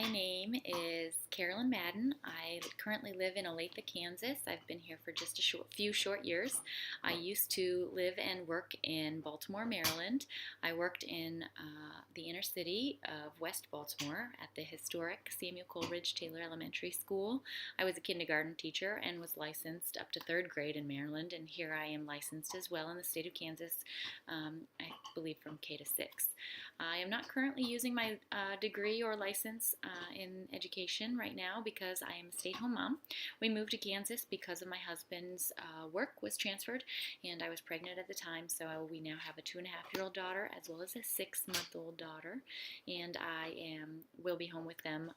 name is Carolyn Madden. I currently live in Olathe, Kansas. I've been here for just a few short years. I used to live and work in Baltimore, Maryland. I worked in the inner city of West Baltimore at the historic Samuel Coleridge Taylor Elementary School. I was a kindergarten teacher and was licensed up to third grade in Maryland, and here I am licensed as well in the state of Kansas, I believe from K to 6. I am not currently using my degree or license in education right now because I am a stay-at-home mom. We moved to Kansas because of my husband's work was transferred, and I was pregnant at the time, so we now have a 2.5-year-old daughter as well as a 6-month-old daughter, and I will be home with them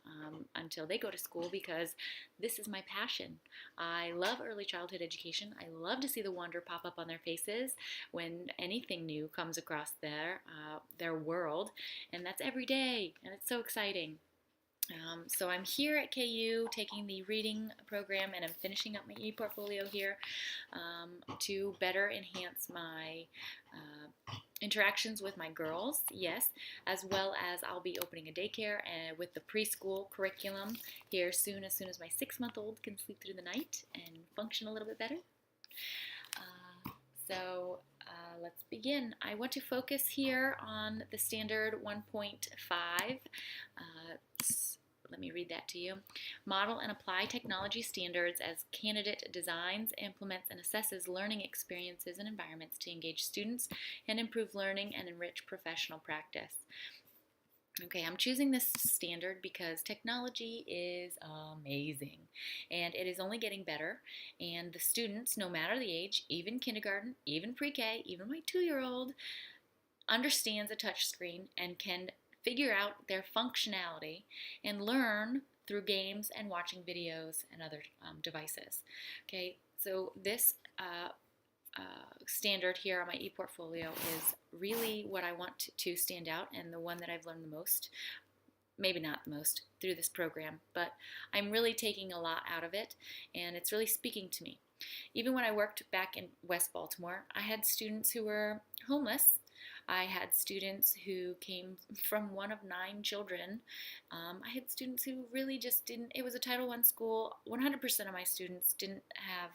until they go to school because this is my passion. I love early childhood education. I love to see the wonder pop up on their faces when anything new comes across their world, and that's every day, and it's so exciting. So I'm here at KU taking the reading program, and I'm finishing up my eportfolio here to better enhance my interactions with my girls, yes, as well as I'll be opening a daycare and with the preschool curriculum here soon, as soon as my 6-month-old can sleep through the night and function a little bit better. So let's begin. I want to focus here on the standard 1.5. Let me read that to you. Model and apply technology standards as candidate designs, implements, and assesses learning experiences and environments to engage students and improve learning and enrich professional practice. Okay, I'm choosing this standard because technology is amazing, and it is only getting better, and the students, no matter the age, even kindergarten, even pre-K, even my 2-year-old, understands a touch screen and can figure out their functionality and learn through games and watching videos and other devices. Okay, so this standard here on my eportfolio is really what I want to stand out, and the one that I've learned the most, maybe not the most, through this program, but I'm really taking a lot out of it, and it's really speaking to me. Even when I worked back in West Baltimore, I had students who were homeless. I had students who came from one of 9 children. I had students who really just didn't, it was a Title I school. 100% of my students didn't have,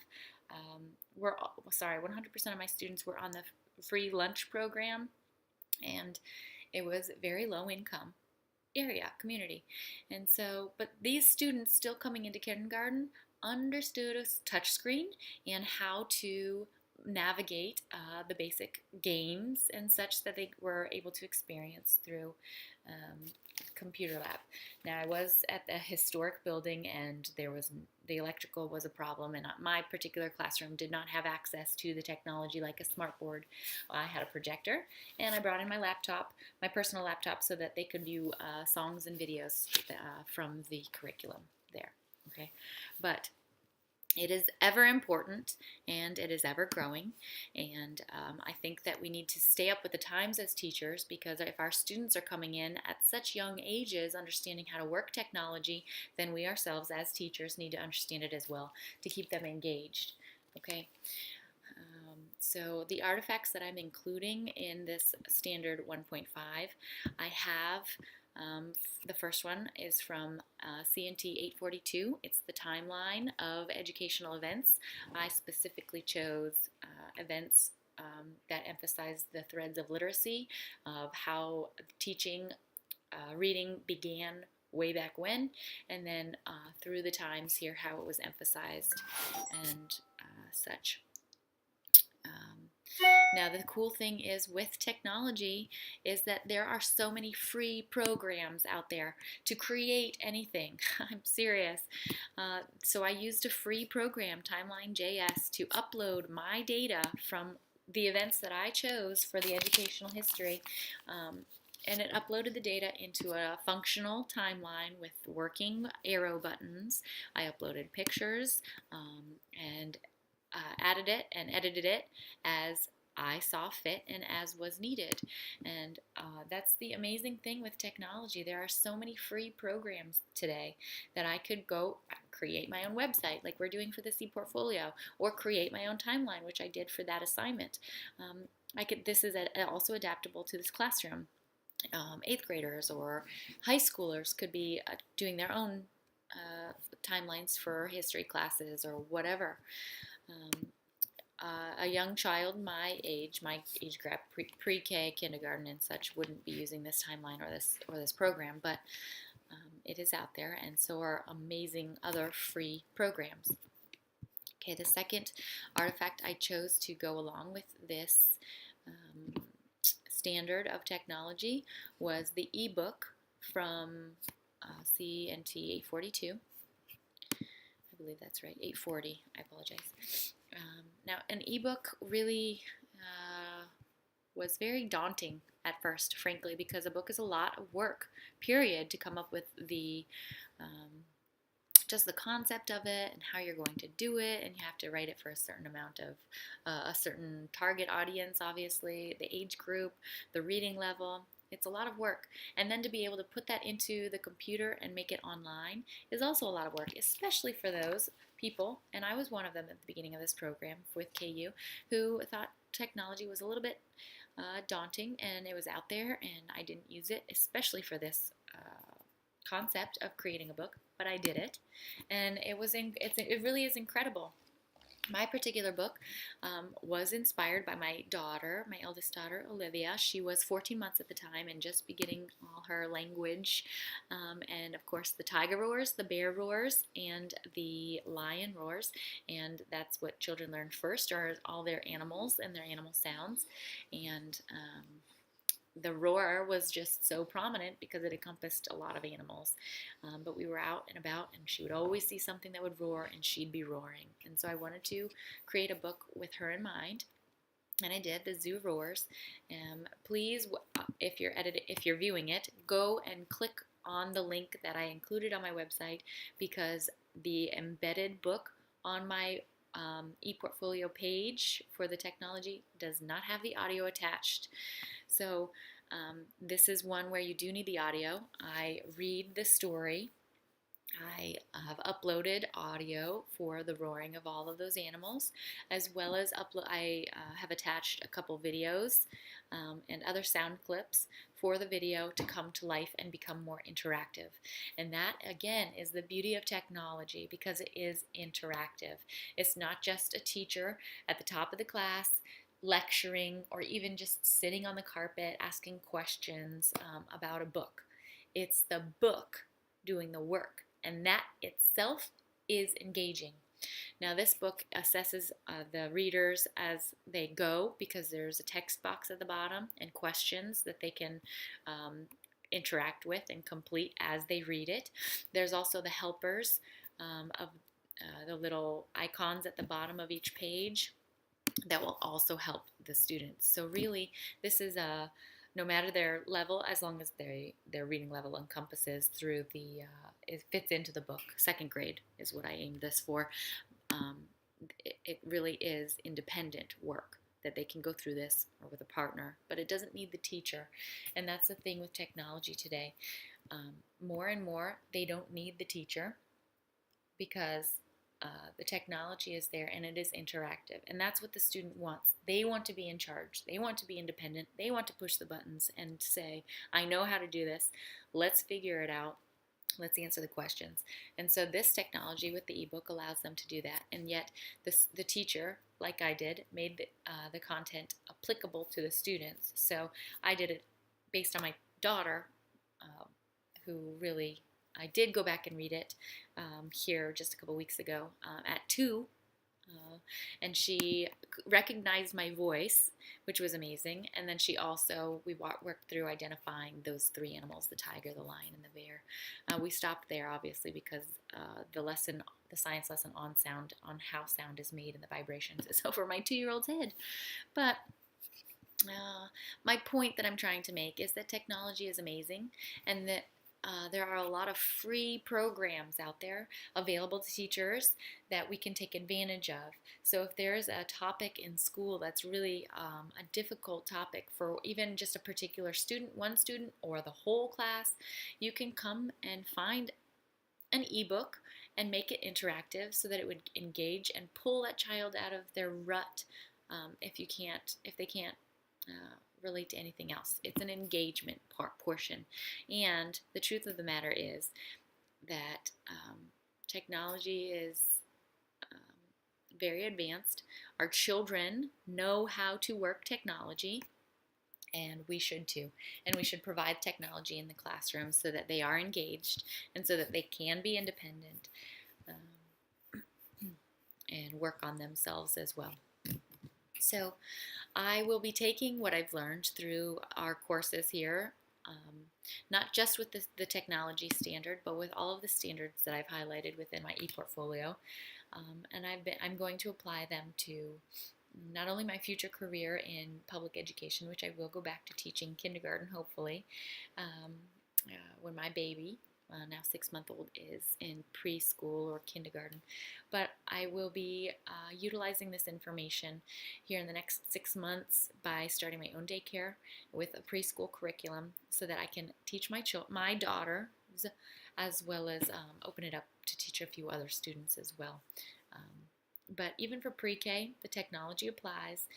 100% of my students were on the free lunch program, and it was very low income community. And so, but these students still coming into kindergarten understood a touch screen and how to navigate the basic games and such that they were able to experience through computer lab. Now, I was at the historic building, and the electrical was a problem, and my particular classroom did not have access to the technology like a smart board. I had a projector, and I brought in my laptop, my personal laptop, so that they could view songs and videos from the curriculum there. Okay, but it is ever important, and it is ever growing, and I think that we need to stay up with the times as teachers, because if our students are coming in at such young ages understanding how to work technology, then we ourselves as teachers need to understand it as well to keep them engaged. Okay, so the artifacts that I'm including in this standard 1.5, I have the first one is from CNT 842. It's the timeline of educational events. I specifically chose events that emphasize the threads of literacy, of how teaching reading began way back when, and then through the times here, how it was emphasized and such. Now, the cool thing is with technology is that there are so many free programs out there to create anything. I'm serious. So I used a free program, Timeline.js, to upload my data from the events that I chose for the educational history. And it uploaded the data into a functional timeline with working arrow buttons. I uploaded pictures and added it and edited it as I saw fit and as was needed. And that's the amazing thing with technology. There are so many free programs today that I could go create my own website like we're doing for this eportfolio, or create my own timeline, which I did for that assignment. This is also adaptable to this classroom. eighth graders or high schoolers could be doing their own timelines for history classes or whatever. Um, a young child my age group, pre-K, kindergarten, and such, wouldn't be using this timeline or this program, but it is out there, and so are amazing other free programs. Okay, the second artifact I chose to go along with this standard of technology was the ebook from CNT 842. I believe that's right, 840. I apologize. Now, an ebook really was very daunting at first, frankly, because a book is a lot of work, period, to come up with the just the concept of it and how you're going to do it, and you have to write it for a certain amount of a certain target audience, obviously, the age group, the reading level. It's a lot of work, and then to be able to put that into the computer and make it online is also a lot of work, especially for those people, and I was one of them at the beginning of this program with KU, who thought technology was a little bit daunting, and it was out there, and I didn't use it, especially for this concept of creating a book, but I did it, and it really is incredible. My particular book was inspired by my daughter, my eldest daughter, Olivia. She was 14 months at the time and just beginning all her language. And of course, the tiger roars, the bear roars, and the lion roars. And that's what children learn first, are all their animals and their animal sounds. And the roar was just so prominent because it encompassed a lot of animals. But we were out and about, and she would always see something that would roar, and she'd be roaring. And so I wanted to create a book with her in mind, and I did. The Zoo Roars. Please, if you're viewing it, go and click on the link that I included on my website, because the embedded book on my eportfolio page for the technology does not have the audio attached. So this is one where you do need the audio. I read the story. I have uploaded audio for the roaring of all of those animals, as well as I have attached a couple videos and other sound clips for the video to come to life and become more interactive. And that, again, is the beauty of technology, because it is interactive. It's not just a teacher at the top of the class lecturing, or even just sitting on the carpet asking questions about a book. It's the book doing the work, and that itself is engaging. Now, this book assesses the readers as they go, because there's a text box at the bottom and questions that they can interact with and complete as they read it. There's also the helpers of the little icons at the bottom of each page that will also help the students. So really, this is no matter their level, as long as their reading level encompasses through it fits into the book. Second grade is what I aimed this for. It really is independent work that they can go through this, or with a partner, but it doesn't need the teacher. And that's the thing with technology today. More and more, they don't need the teacher, because the technology is there and it is interactive. And that's what the student wants. They want to be in charge. They want to be independent. They want to push the buttons and say, I know how to do this. Let's figure it out. Let's answer the questions. And so this technology with the ebook allows them to do that. And yet the teacher, like I did, made the content applicable to the students. So I did it based on my daughter, who really, I did go back and read it here just a couple weeks ago at 2, and she recognized my voice, which was amazing. And then we worked through identifying those 3 animals, the tiger, the lion, and the bear. We stopped there, obviously, because the science lesson on sound, on how sound is made and the vibrations, is over my 2-year-old's head. But my point that I'm trying to make is that technology is amazing, and that there are a lot of free programs out there available to teachers that we can take advantage of. So if there's a topic in school that's really a difficult topic for even just a particular student, one student, or the whole class, you can come and find an ebook and make it interactive so that it would engage and pull that child out of their rut if they can't relate to anything else. It's an engagement portion. And the truth of the matter is that technology is very advanced. Our children know how to work technology, and we should too. And we should provide technology in the classroom so that they are engaged and so that they can be independent and work on themselves as well. So I will be taking what I've learned through our courses here, not just with the technology standard, but with all of the standards that I've highlighted within my eportfolio. And I'm going to apply them to not only my future career in public education, which I will go back to teaching kindergarten, hopefully, when my baby, now 6-month-old, is in preschool or kindergarten. But I will be utilizing this information here in the next 6 months by starting my own daycare with a preschool curriculum so that I can teach my daughters as well as open it up to teach a few other students as well. But even for pre-K, the technology applies.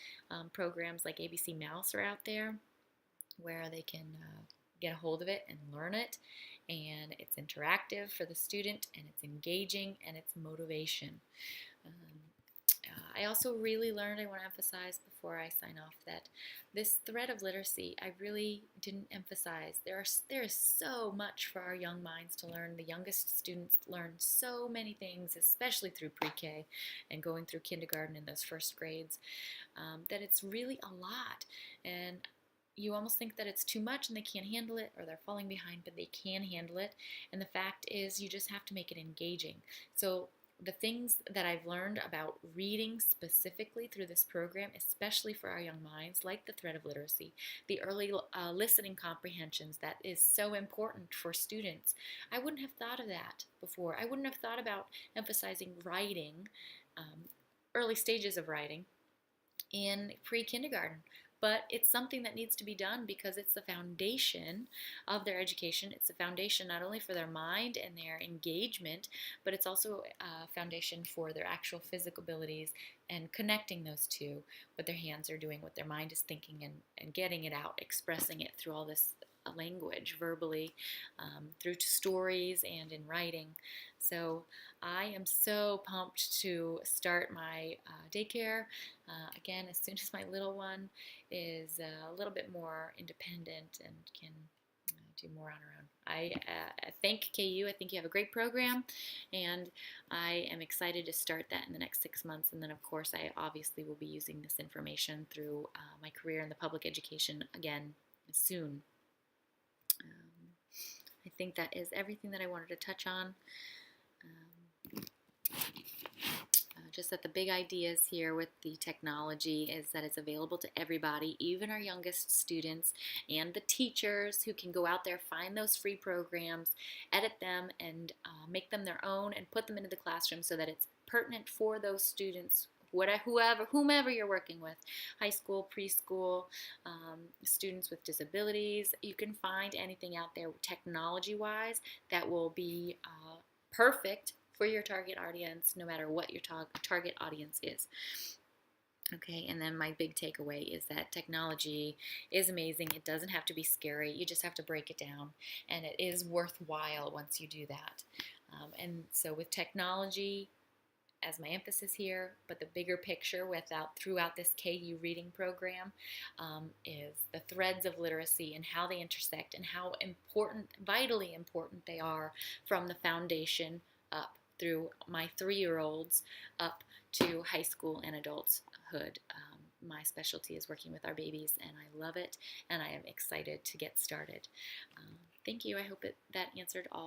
Programs like ABC Mouse are out there where they can get a hold of it and learn it. And it's interactive for the student, and it's engaging, and it's motivation. I also really learned, I want to emphasize before I sign off, that this thread of literacy, I really didn't emphasize. There is so much for our young minds to learn. The youngest students learn so many things, especially through pre-K and going through kindergarten in those first grades, that it's really a lot. And you almost think that it's too much and they can't handle it, or they're falling behind, but they can handle it. And the fact is, you just have to make it engaging. So the things that I've learned about reading specifically through this program, especially for our young minds, like the thread of literacy, the early listening comprehensions that is so important for students. I wouldn't have thought of that before. I wouldn't have thought about emphasizing writing, early stages of writing, in pre-kindergarten. But it's something that needs to be done because it's the foundation of their education. It's the foundation not only for their mind and their engagement, but it's also a foundation for their actual physical abilities and connecting those two, what their hands are doing, what their mind is thinking, and getting it out, expressing it through all this language, verbally, through stories and in writing. So I am so pumped to start my daycare. Again, as soon as my little one is a little bit more independent and can do more on her own. I thank KU. I think you have a great program, and I am excited to start that in the next 6 months. And then, of course, I obviously will be using this information through my career in the public education again soon. I think that is everything that I wanted to touch on. Just that the big ideas here with the technology is that it's available to everybody, even our youngest students and the teachers who can go out there, find those free programs, edit them, and make them their own and put them into the classroom so that it's pertinent for those students, whomever you're working with, high school, preschool, students with disabilities. You can find anything out there technology-wise that will be perfect for your target audience, no matter what your target audience is. Okay, and then my big takeaway is that technology is amazing. It doesn't have to be scary. You just have to break it down, and it is worthwhile once you do that. And so with technology as my emphasis here, but the bigger picture throughout this KU reading program is the threads of literacy and how they intersect and how important, vitally important they are from the foundation up through my 3-year-olds up to high school and adulthood. My specialty is working with our babies, and I love it, and I am excited to get started. Thank you. I hope that answered all